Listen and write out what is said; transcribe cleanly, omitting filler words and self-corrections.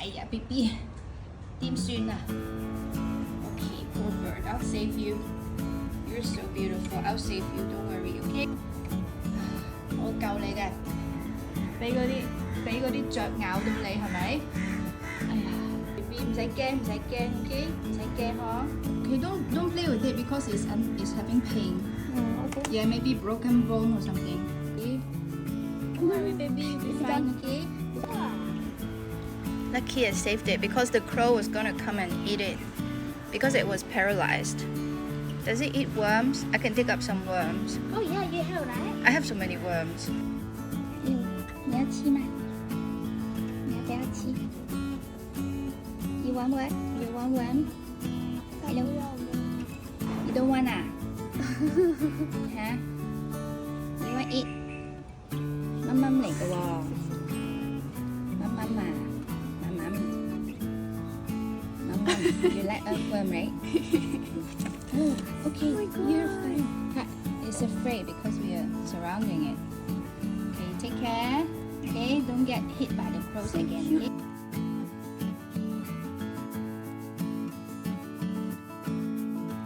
哎呀 ，BB 點算啊 ？Okay, poor bird, I'll save you. You're so beautiful. I'll save you. Don't worry, okay? 我救你嘅，俾嗰啲雀咬到你係咪？哎呀 ，BB 唔使驚，OK？唔使驚嗬。Okay, don't play with it because it's having pain. Okay. Yeah, maybe broken bone or something. Okay? Don't worry, baby, you'll be fine, okay? Lucky I saved it because the crow was gonna come and eat it because it was paralyzed. Does it eat worms? I can dig up some worms. Oh yeah, you have right. I have so many worms. 你要吃吗？你要不要吃 ？You want what? You want one? Hello. You don't want 啊？吓？你 want eat？ 媽媽嚟嘅喎，媽媽啊，媽媽。You like earthworm, right? Oh, okay, you're fine. It's afraid because we are surrounding it. Okay, take care. Okay, don't get hit by the crows again. Okay?